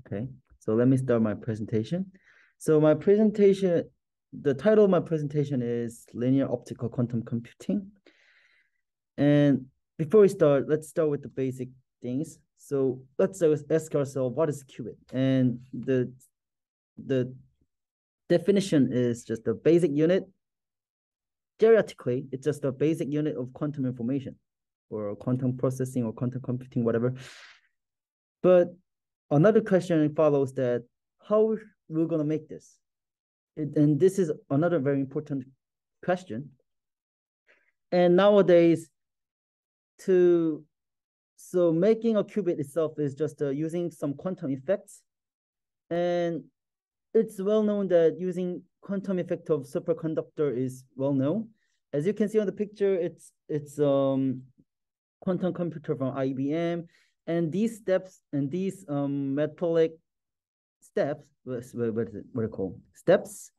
Okay, so let me start my presentation. So my presentation, the title of my presentation is Linear Optical Quantum Computing. And before we start, let's start with the basic things. So let's ask ourselves, what is qubit? And the definition is just a basic unit. Theoretically, it's just a basic unit of quantum information or quantum processing or quantum computing, whatever. But another question follows that how we're going to make this. And this is another very important question. And nowadays, so making a qubit itself is just using some quantum effects. And it's well known that using quantum effect of superconductor is well known. As you can see on the picture, it's quantum computer from IBM. And these steps and these metallic steps, what is it? What are they called? Steps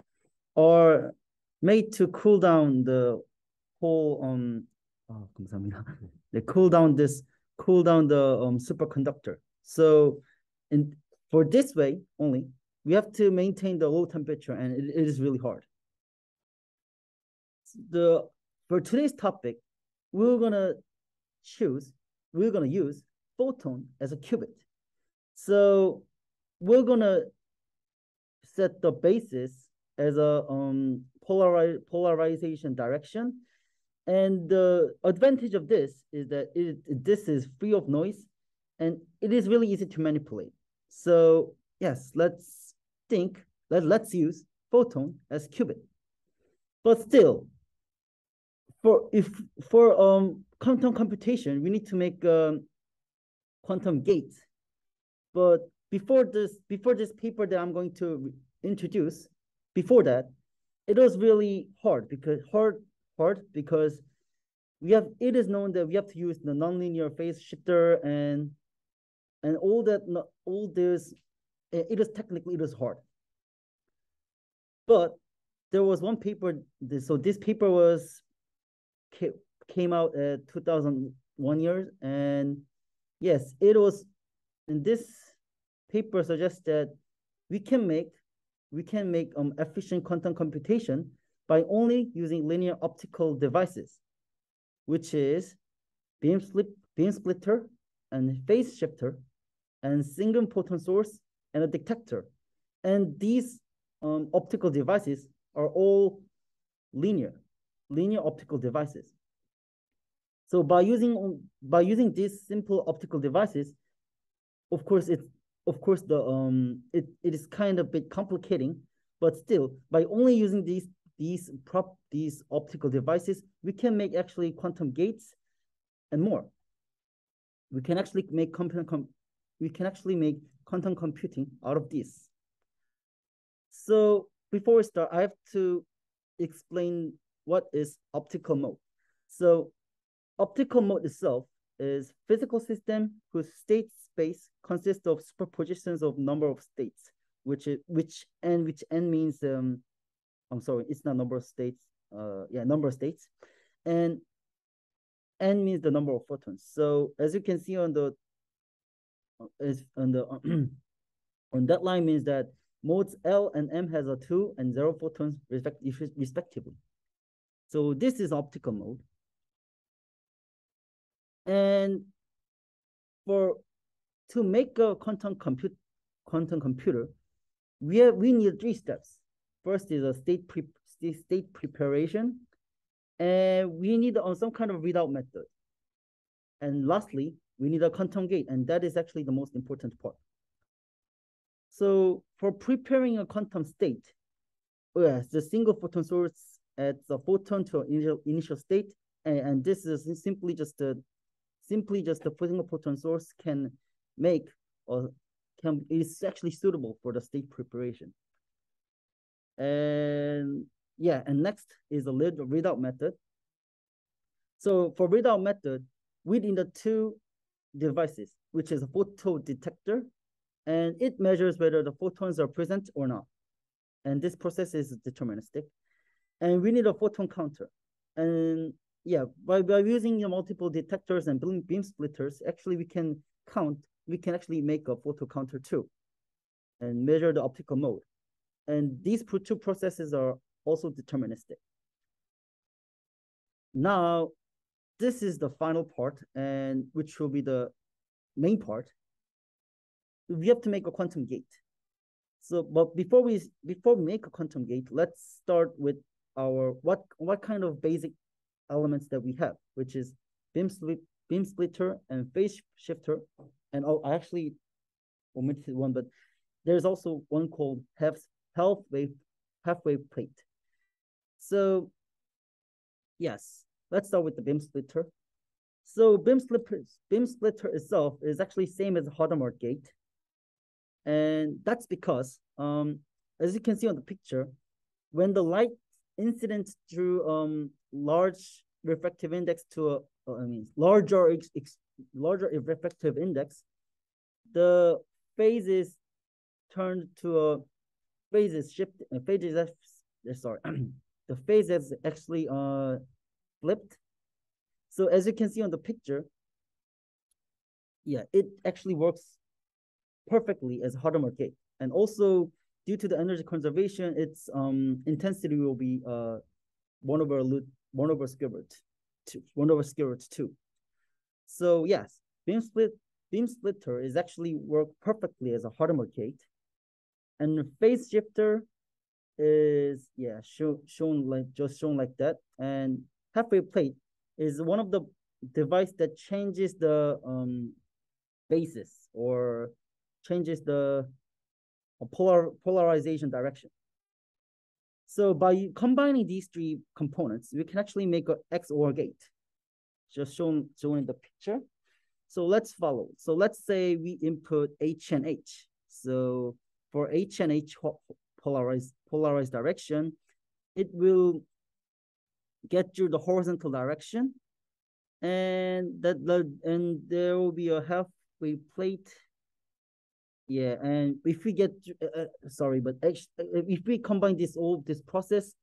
are made to cool down the whole 감사합니다. They cool down the superconductor. So for this way only, we have to maintain the low temperature, and it is really hard. For today's topic, we're gonna use photon as a qubit. So we're gonna set the basis as a polarization direction. And the advantage of this is that this is free of noise, and it is really easy to manipulate. So yes, let's use photon as qubit. But still, for quantum computation, we need to make quantum gates. But before this paper that I'm going to introduce, before that, it was really hard because it is known that we have to use the nonlinear phase shifter and all this. It was hard. But there was one paper. So this paper came out at 2001 years, and yes, it was. And this paper suggests that we can make efficient quantum computation by only using linear optical devices, which is beam splitter and phase shifter and single photon source and a detector. And these optical devices are all linear optical devices. So by using these simple optical devices, of course it is kind of a bit complicating, but still, by only using these optical devices, we can make actually quantum gates and more. We can actually make quantum computing out of this. So before we start, I have to explain what is optical mode. So optical mode itself is physical system whose state space consists of superpositions of number of states, which n means I'm sorry, it's not number of states. Number of states, and n means the number of photons. So as you can see on that line means that modes L and M has a 2 and 0 photons respectively. So this is optical mode. And to make a quantum computer, we need 3 steps. First is a state preparation, and we need some kind of readout method. And lastly, we need a quantum gate, and that is actually the most important part. So for preparing a quantum state, the single photon source adds a photon to an initial state, and this is simply just a single photon source is actually suitable for the state preparation. And next is the readout method. So for readout method, we need the 2 devices, which is a photo detector, and it measures whether the photons are present or not. And this process is deterministic. And we need a photon counter. And by using multiple detectors and beam splitters, actually we can actually make a photon counter too. and measure the optical mode. And these two processes are also deterministic. Now, this is the final part, and which will be the main part. We have to make a quantum gate. So, but before we make a quantum gate, let's start with our what kind of basic elements that we have, which is beam splitter and phase shifter. And I actually omitted one, but there's also one called half-wave plate. So yes, let's start with the beam splitter. So beam splitter itself is actually same as a Hadamard gate. And that's because, as you can see on the picture, when the light incident through large refractive index to larger refractive index, the phase is turned to a phase is shifted. Sorry, the phase is actually flipped. So as you can see on the picture, yeah, it actually works perfectly as Hadamard gate. And also, due to the energy conservation, its intensity will be 1 over square root 2. So yes, beam splitter is actually work perfectly as a Hadamard gate, and the phase shifter is shown like that. And halfway plate is one of the device that changes the basis or changes the polarization direction. So by combining these three components, we can actually make an XOR gate, just shown in the picture. So let's follow. So let's say we input H and H. So for H and H polarized direction, it will get you the horizontal direction, and there will be a halfway plate. Yeah, and if we get if we combine this process,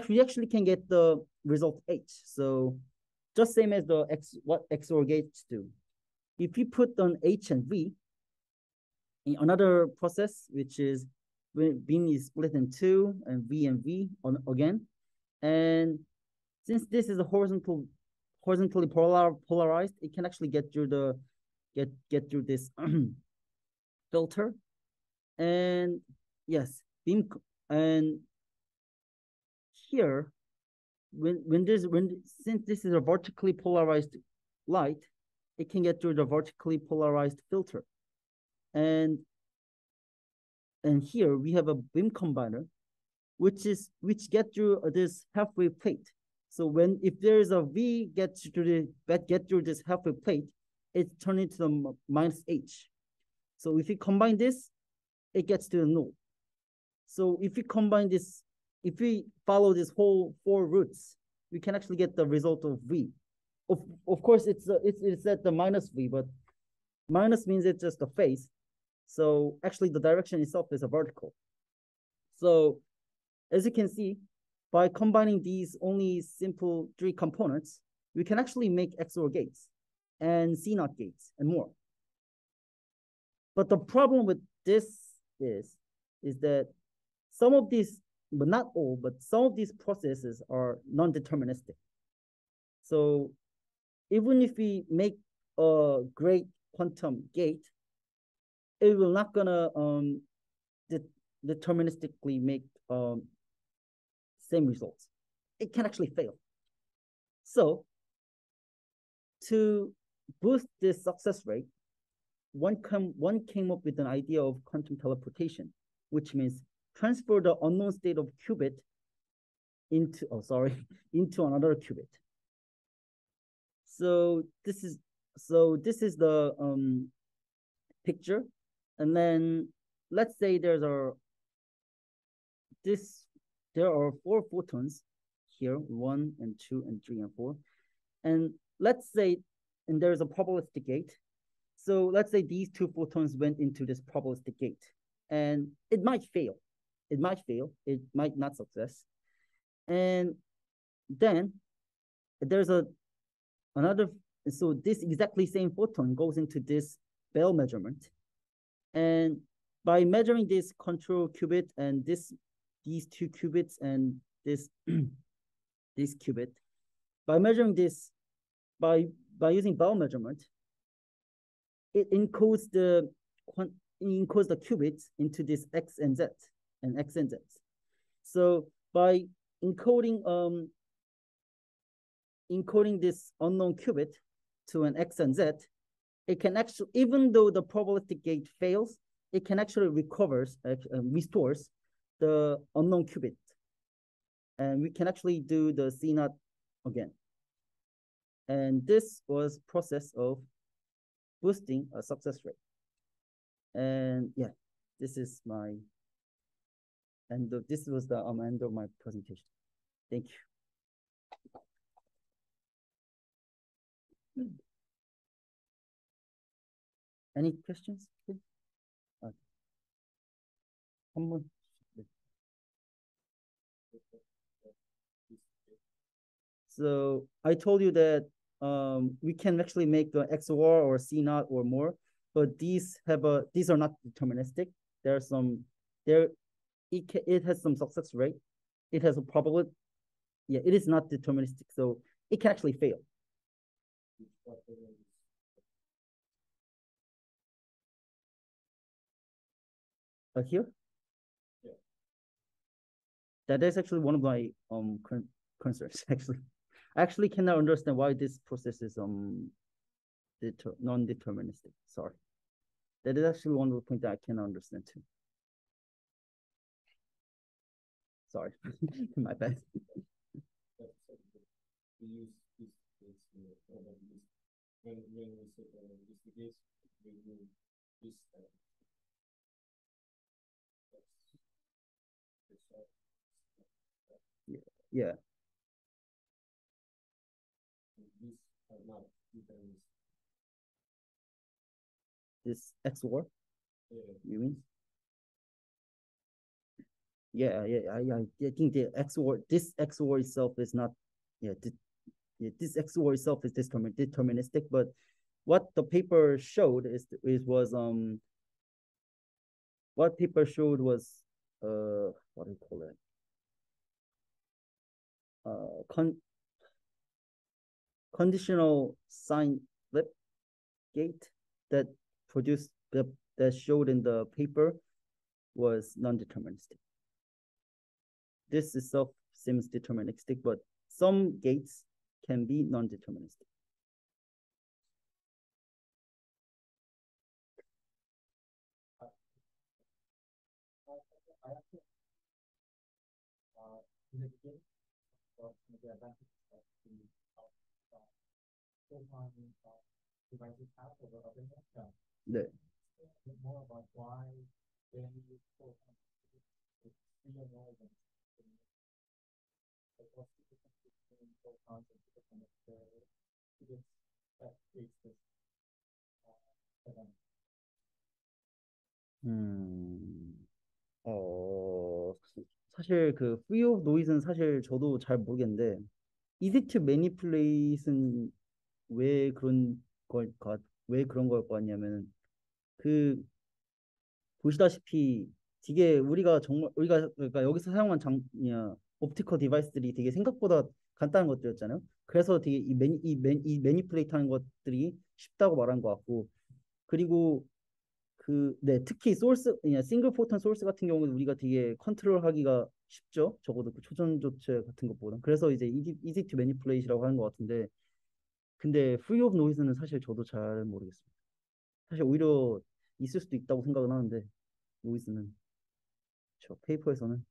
we actually can get the result H. So just same as what XOR gates do. If we put on H and V in another process, which is when beam is split in two and V again, and since this is a horizontally polarized, it can actually get through this filter. And yes, beam, and here since this is a vertically polarized light, it can get through the vertically polarized filter. And here we have a beam combiner, which get through this halfway plate. So if there is a V get through this halfway plate, it's turned into the minus H. So if we combine this, it gets to the null. So if we combine this, if we follow this whole 4 roots, we can actually get the result of V. Of course, it's at the minus V, but minus means it's just a phase. So actually the direction itself is a vertical. So as you can see, by combining these only simple 3 components, we can actually make XOR gates and CNOT gates and more. But the problem with this is that some of these, but not all, but some of these processes are non-deterministic. So even if we make a great quantum gate, it will not gonna deterministically make same results. It can actually fail. So to boost this success rate, one came up with an idea of quantum teleportation, which means transfer the unknown state of qubit into another qubit. So this is the picture, and then let's say there are 4 photons here, 1 and 2 and 3 and 4, and let's say there's a probabilistic gate. So let's say these 2 photons went into this probabilistic gate, and it might fail. It might not success. And then there's another, so this exactly same photon goes into this Bell measurement. by measuring this control qubit and these two qubits and this this qubit, by measuring this by using Bell measurement, it encodes the qubits into this X and Z and X and Z. So by encoding this unknown qubit to an X and Z, it can actually, even though the probabilistic gate fails, it can actually restores the unknown qubit. And we can actually do the C naught again. And this was process of boosting a success rate. And yeah, this is my end of, this was the end of my presentation. Thank you. Any questions? Okay. So I told you that we can actually make the XOR or C naught or more, but these are not deterministic. It has some success rate. It has a probability. Yeah, it is not deterministic, so it can actually fail. Here? Yeah. That is actually one of my concerns, actually. I actually cannot understand why this process is non-deterministic. Sorry. That is actually one of the points that I cannot understand too. Sorry, my bad. Yeah. This XOR? You mean? Yeah, I think the XOR, this XOR itself is not, this XOR itself is deterministic, but what the paper showed what paper showed was what do you call it? Conditional sign flip gate that produced that showed in the paper was non-deterministic. This itself seems deterministic, but some gates can be non-deterministic. 네. 사실 그 free of noise는 사실 저도 잘 모르겠는데 easy to manipulate은 왜 그런 왜 그런 걸 같냐면 그 보시다시피 되게 우리가 그러니까 여기서 사용한 옵티컬 디바이스들이 되게 생각보다 간단한 것들이었잖아요. 그래서 되게 이 매니플레이트 하는 것들이 쉽다고 말한 것 같고, 그리고 특히 싱글 포턴 소스 같은 경우는 우리가 되게 컨트롤하기가 쉽죠. 적어도 그 초전 조치 같은 것보다. 그래서 이제 easy to manipulate이라고 하는 것 같은데, 근데 free of noise는 사실 저도 잘 모르겠습니다. 사실 오히려 있을 수도 있다고 생각은 하는데, 노이즈는 저 페이퍼에서는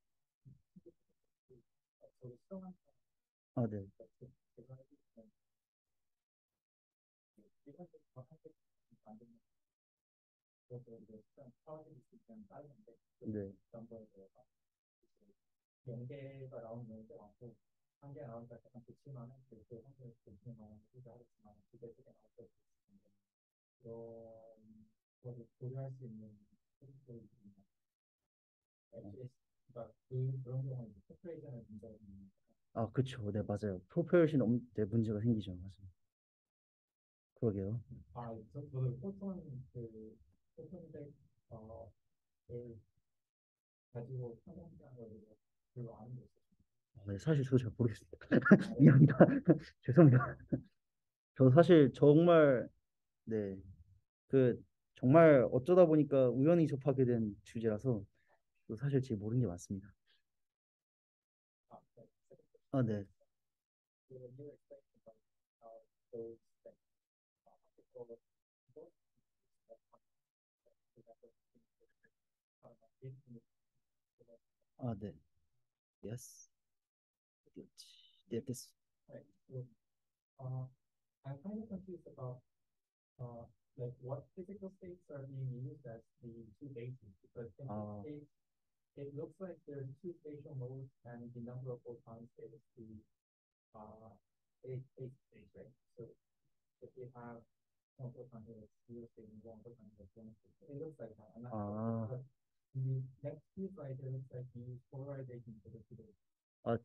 네. 네. 그쵸. 네, 맞아요. 프로페어션 네, 문제가 생기죠. 맞아요. 그러게요. 네, 사실 저도 잘 모르겠습니다. 미안합니다. 죄송합니다. 저 사실 정말 네, 그 정말 어쩌다 보니까 우연히 접하게 된 주제라서 저 사실 제 모르는 게 많습니다. 아, 네. 아, 네. Yes. 네, 됐어. 아,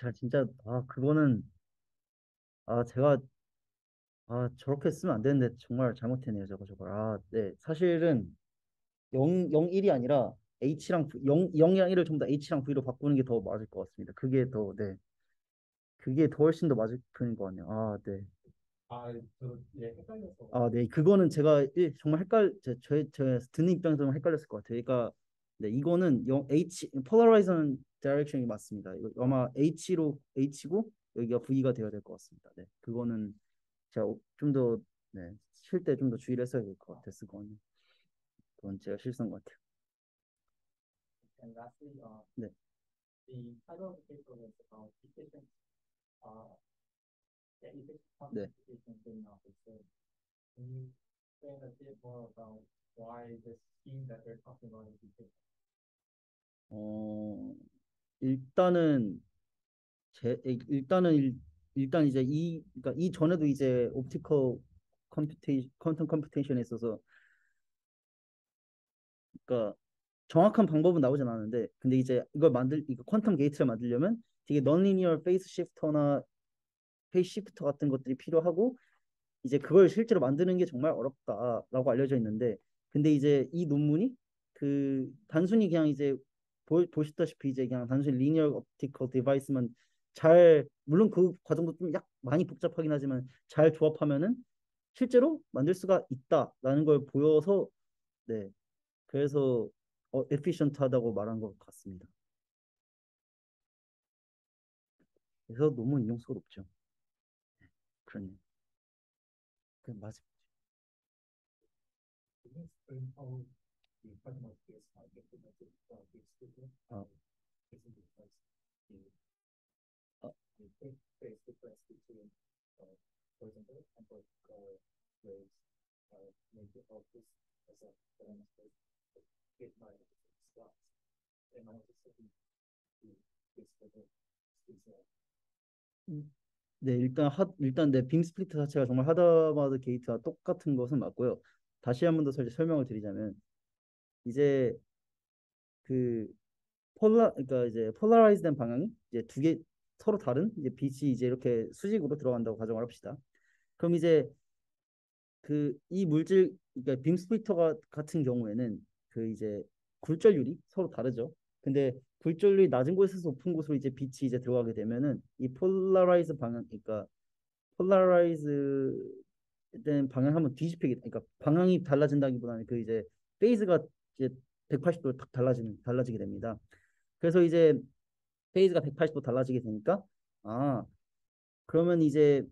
아, 진짜, 그거는, 제가, 저렇게 쓰면 안 되는데, 정말 잘못했네요, 저걸. 네. 사실은, 0, 1이 아니라, H랑, 0이랑 1을 전부 다 H랑 V로 바꾸는 게 더 맞을 것 같습니다. 네. 그게 더 훨씬 더 맞을 편인 것 같네요. 네. 네. 그거는 제가 정말 제 듣는 입장에서 좀 헷갈렸을 것 같아요. 그러니까, 네, 이거는 폴라라이즈는 다이렉션이 맞습니다. 이거 아마 H고, 여기가 V가 되어야 될 것 같습니다. 네. 그거는 제가 좀 더, 네, 쉴 때 좀 더 주의를 했어야 될 것 같았을 거는. 그건 제가 실수한 것 같아요. 네. 네. 어, 일단은 일단은 일단 이제 그러니까 이 전에도 이제 옵티컬 퀀텀 컴퓨테이션에 있어서 그러니까 정확한 방법은 나오진 않았는데 근데 이제 이거 퀀텀 게이트를 만들려면 되게 넌리니어 페이스 시프터나 페이스 시프터 같은 것들이 필요하고 이제 그걸 실제로 만드는 게 정말 어렵다라고 알려져 있는데 근데 이제 이 논문이 단순히 그냥 이제 보시다시피 이제 그냥 단순히 리니어 옵티컬 디바이스만 잘 물론 그 과정도 좀 많이 복잡하긴 하지만 잘 조합하면은 실제로 만들 수가 있다라는 걸 보여서 네 그래서 에피션트하다고 말한 것 같습니다. 그래서 논문 인용수가 높죠. 그러네. 맞아. 아, 아, 네, 일단 내 빔 스플리트 자체가 정말 하다마드 게이트와 똑같은 것은 맞고요. 다시 한 번 더 설명을 드리자면 이제 그 그러니까 이제 폴라라이즈된 방향이 이제 두 개 서로 다른 이제 빛이 이제 이렇게 수직으로 들어간다고 가정을 합시다. 그럼 이제 이 물질 그러니까 빔 스플리터 같은 경우에는 이제 굴절률이 서로 다르죠. 근데 굴절률이 낮은 곳에서 높은 곳으로 이제 빛이 이제 들어가게 되면은 이 폴라라이즈 방향 그러니까 폴라라이즈 된 방향 한번 뒤집히게 그러니까 방향이 달라진다기보다는 이제 페이즈가 이제 180도 딱 달라지게 됩니다. 그래서 이제 페이즈가 180도 달라지게 되니까 아 그러면 이제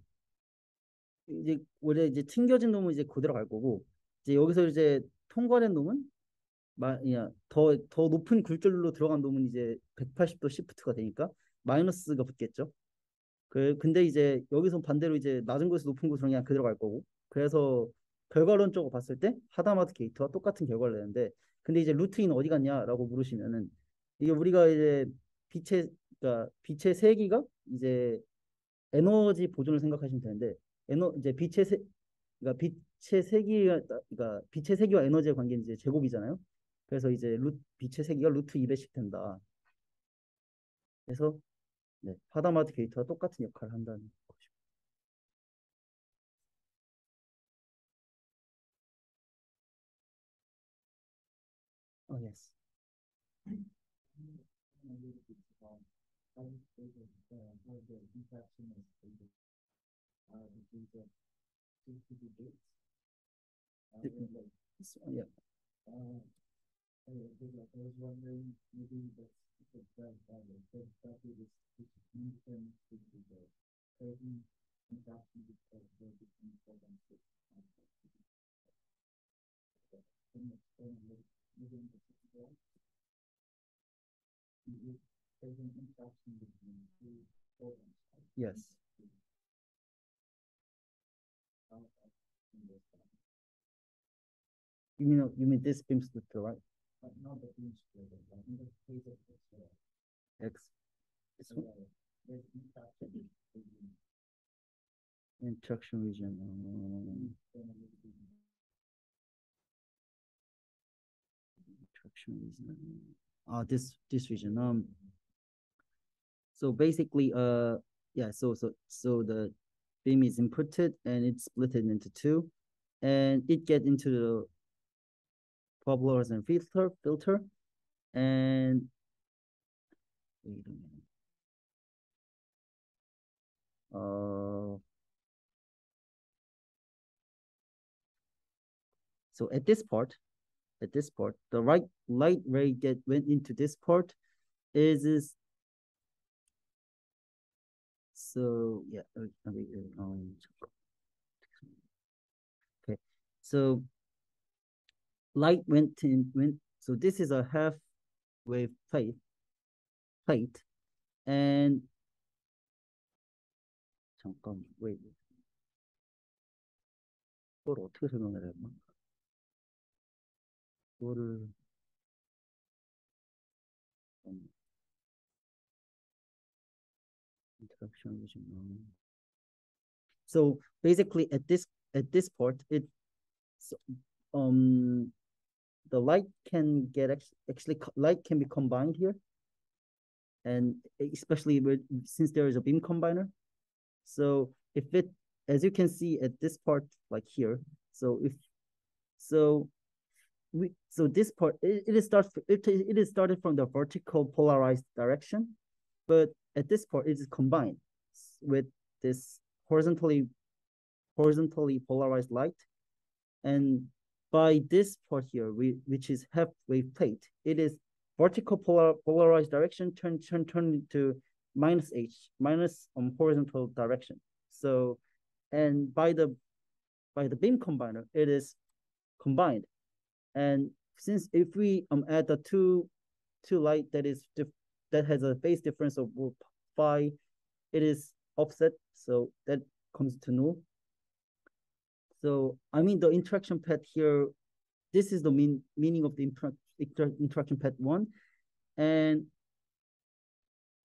원래 이제 튕겨진 놈은 이제 그대로 갈 거고 이제 여기서 이제 통과된 놈은 더 높은 굴절로 들어간 놈은 이제 180도 시프트가 되니까 마이너스가 붙겠죠. 근데 이제 여기서 반대로 이제 낮은 곳에서 높은 곳으로 그냥 그대로 갈 거고 그래서 결과론적으로 봤을 때 하다마드 게이트와 똑같은 결과를 내는데 근데 이제 루트인 어디 갔냐라고 물으시면은 이게 우리가 이제 빛의 세기가 이제 에너지 보존을 생각하시면 되는데 이제 그러니까 빛의 세기와 에너지의 관계는 이제 제곱이잖아요. 그래서 이제 빛의 세기가 루트 2배씩 된다. 그래서 네, 하다마드 게이트와 똑같은 역할을 한다는 거죠. 예스. Yeah. Yes. You mean this beam splitter, right? X. This one? Interaction region. Interaction region. This region. So basically, yeah. So the beam is inputted and it's split into two, and it get into the polarizing filter, and wait a minute. So at this part, the right light ray went into this part is so yeah. Okay, so light went. So this is a half wave plate, and 잠깐 wait. 이걸 어떻게 설명해야 되나? 이거를 interaction vision. So basically, at this part, um the light can get actually light can be combined here, and especially since there is a beam combiner. So if it, as you can see at this part, like here, so if so so this part it is started from the vertical polarized direction, but at this part it is combined with this horizontally polarized light, and by this part here, which is half wave plate, it is vertical polarized direction turn into minus h minus horizontal direction. So, and by the beam combiner, it is combined. And since if we add the two light that has a phase difference of phi, it is offset, so that comes to null. So I mean the interaction path here, this is the meaning of the interaction path one. And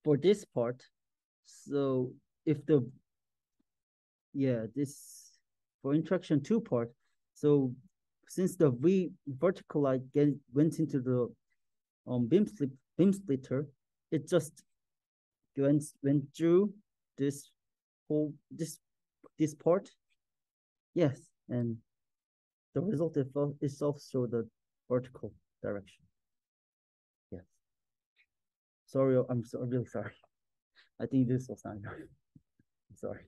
for this part, so if the, yeah, this for interaction two part, so since the vertical light went into the beam splitter, it just went through this whole this part. Yes, and the result itself show the vertical direction. Yes. Sorry, I'm really sorry. I think this was not enough. I'm sorry.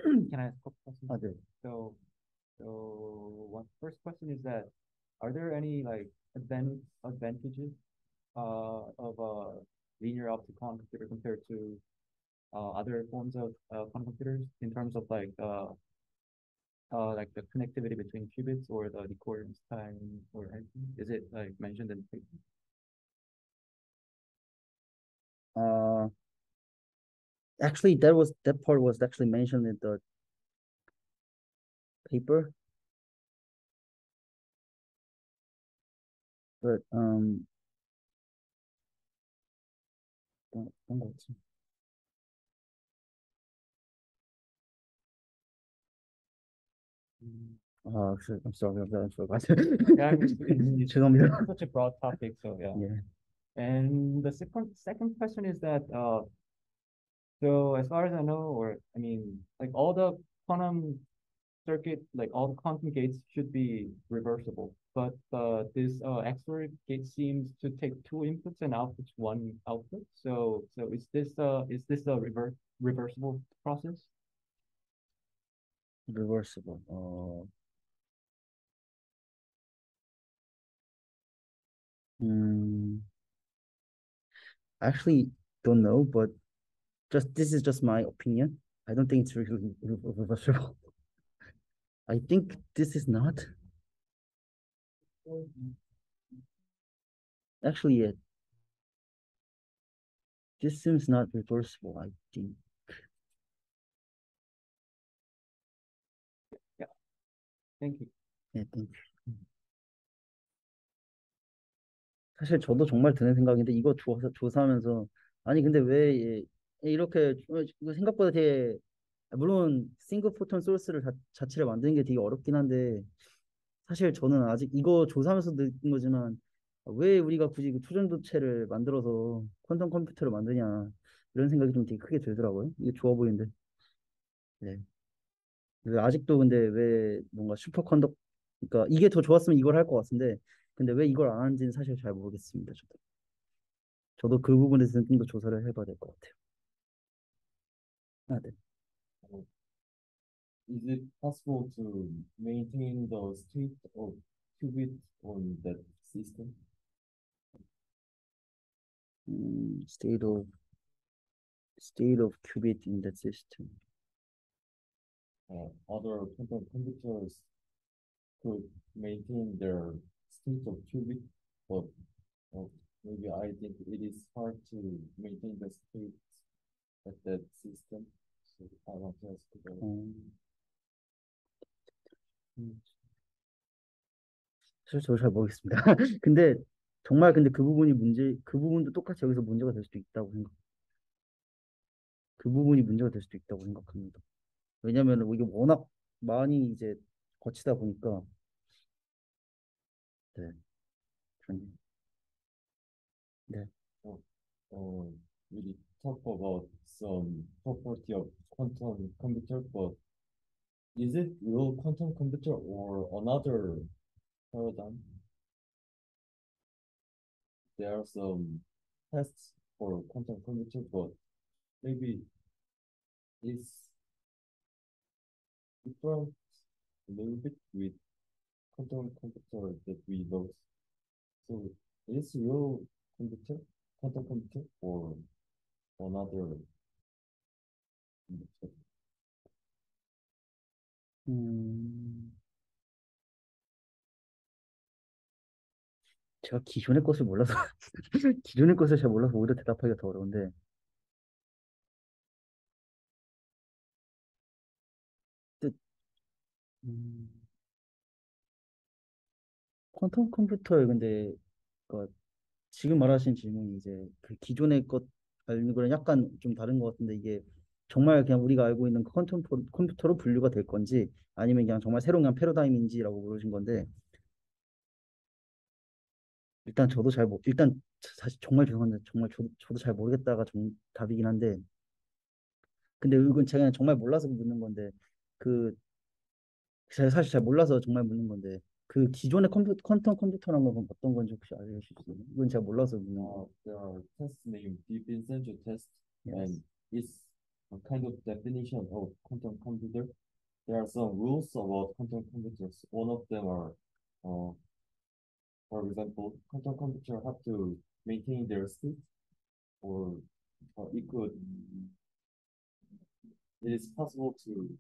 Can I ask a question? Okay. So, one first question is that, are there any like advantages of a linear optical computer compared to other forms of quantum computers in terms of like the connectivity between qubits or the decoherence time or anything? Is it like mentioned in the paper? Actually, that part was actually mentioned in the paper, but don't go to. Shit, I'm sorry, I forgot. Yeah, it's 죄송합니다. such a broad topic, so yeah. Yeah. And the second question is that so as far as I know, or I mean, like all the quantum circuit, like all the quantum gates should be reversible. But this XOR gate seems to take two inputs and outputs one output. So is this a reversible process? reversible. Hmm. Actually don't know, but just this is just my opinion. I don't think it's really reversible. I think this is not. Actually, yeah, this seems not reversible. I think. Yeah, thank you. I think. 사실 저도 정말 드는 생각인데 이거 조사하면서 아니 근데 왜 이렇게 이거 생각보다 되게 물론 싱글 포톤 소스를 자체를 만드는 게 되게 어렵긴 한데 사실 저는 아직 이거 조사하면서 느낀 거지만 왜 우리가 굳이 그 초전도체를 만들어서 퀀텀 컴퓨터를 만드냐 이런 생각이 좀 되게 크게 들더라고요. 이게 좋아 보이는데 네. 왜 아직도 근데 왜 뭔가 슈퍼컨덕 그러니까 이게 더 좋았으면 이걸 할 것 같은데 근데 왜 이걸 안 하는지는 사실 잘 모르겠습니다. 저도 그 부분에 대해서는 좀 더 조사를 해봐야 될 것 같아요. 아, 네. Uh, Is it possible to maintain the state of qubit on that system? State of qubit in the system. Other quantum computers could maintain their state of qubit, but uh, maybe I think it is hard to maintain the state of that system. So I want to ask about. 음, 사실 저도 잘 모르겠습니다. 근데 정말 근데 그 부분도 똑같이 여기서 문제가 될 수도 있다고 그 부분이 문제가 될 수도 있다고 생각합니다. 왜냐하면 이게 워낙 많이 이제 거치다 보니까 네, 좀, 네. Uh, we talk about some property of quantum computer, but is it real quantum computer or another paradigm? There are some tests for quantum computer, but maybe it's different a little bit with quantum computer that we know. So is real computer, quantum computer, or another computer? 음, 제가 기존의 것을 몰라서 기존의 것을 잘 몰라서 오히려 대답하기가 더 어려운데 근데, 음, 퀀텀 컴퓨터에 근데 그 지금 말하신 질문이 이제 그 기존의 것 알는 거랑 약간 좀 다른 것 같은데 이게 정말 그냥 우리가 알고 있는 컴퓨터로 분류가 될 건지 아니면 그냥 정말 새로운 그냥 패러다임인지라고 물으신 건데 일단 저도 일단 사실 정말 죄송한데 정말 저도 잘 모르겠다가 답이긴 한데 근데 이건 제가 정말 몰라서 묻는 건데 그 제가 사실 잘 몰라서 정말 묻는 건데 그 기존의 퀀텀 컴퓨터란 건 어떤 건지 혹시 알려주실 수 있나요? 이건 제가 몰라서 묻는 거. There are tests named deep essential test, Yes. and it's a kind of definition of quantum computer. There are some rules about quantum computers. One of them are, uh, for example, quantum computer have to maintain their state, or it is possible to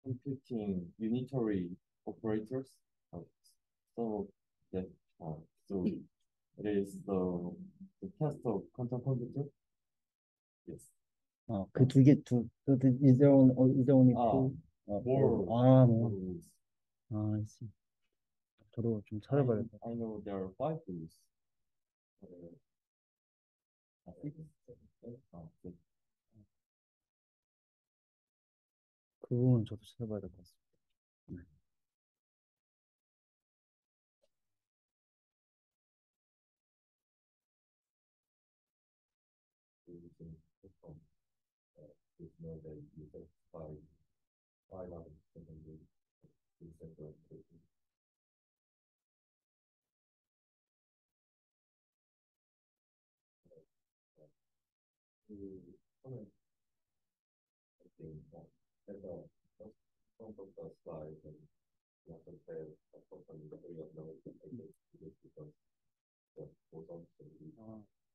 computing unitary operators. Uh, so that, so it is the test of quantum computer. Yes. 그 두 개, is there only Ah, two? more, 뭐. rules. I see. 저도 좀 찾아봐야겠다. I know there are five rules. Uh, I think six. 그 부분 저도 찾아봐야 될 것 같습니다. 네. Rules and, uh, there's no that you have five why not secondary instead of taking to comment I think that some of the slides and not compare from the area of knowledge I think just because the photon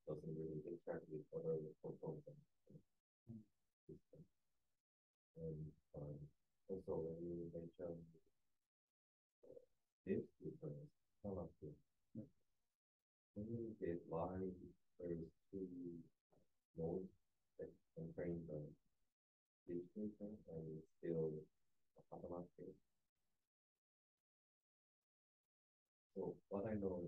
doesn't really interact with other photons and system. And also when you mention this difference, some of the when you get why there's two modes that comparing the distribution and still automatic. So what I know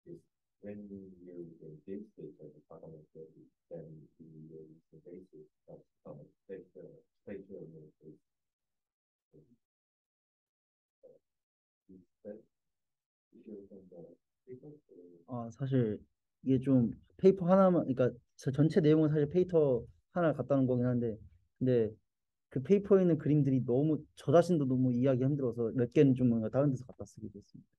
is when you use this data as automatic, then you use the basis of spatial mode is that issue from the people. 사실 이게 좀 페이퍼 하나만, 그러니까 전체 내용은 사실 페이퍼 하나 갖다 놓은 거긴 한데, 근데 그 페이퍼에 있는 그림들이 너무 저 자신도 너무 이해하기 힘들어서 몇 개는 좀 뭔가 다른 데서 갖다 쓰게 됐습니다.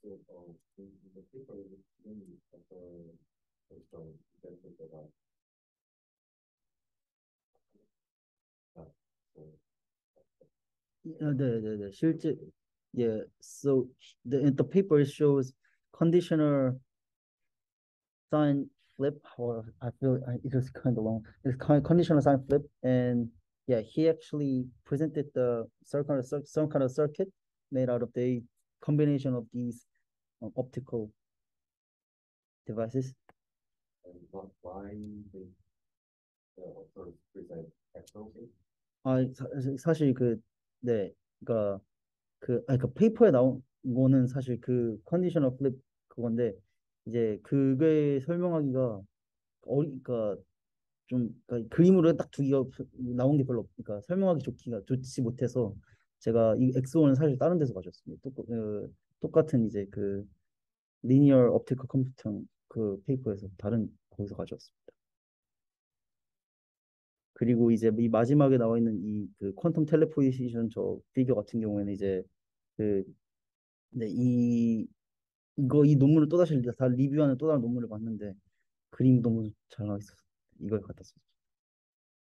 So, the paper is really also benefit about so 네. 실제 yeah. So the paper shows conditional sign flip, or I feel it was kind of long. It's kind of conditional sign flip, and yeah, he actually presented the some kind of circuit made out of the combination of these optical devices. and why the authors present actually 사실 네, 그러니까 그 페이퍼에 나온 거는 사실 그 컨디셔널 플립 그건데, 이제 그게 설명하기가 그러니까 좀 그러니까 그림으로 딱 두 개가 나온 게 별로 그러니까 설명하기 좋지 못해서 제가 이 X1은 사실 다른 데서 가져왔습니다. 똑같은 이제 그 리니어 옵티컬 컴퓨팅 그 페이퍼에서 다른 거기서 가져왔습니다. 그리고 이제 이 마지막에 나와 있는 이 그 퀀텀 텔레포지션 저 피규어 같은 경우에는 이제 그 네, 이 논문을 또다시 다 리뷰하는 또 다른 논문을 봤는데 그림 너무 잘 나와 있어서 이걸 갖다 썼죠.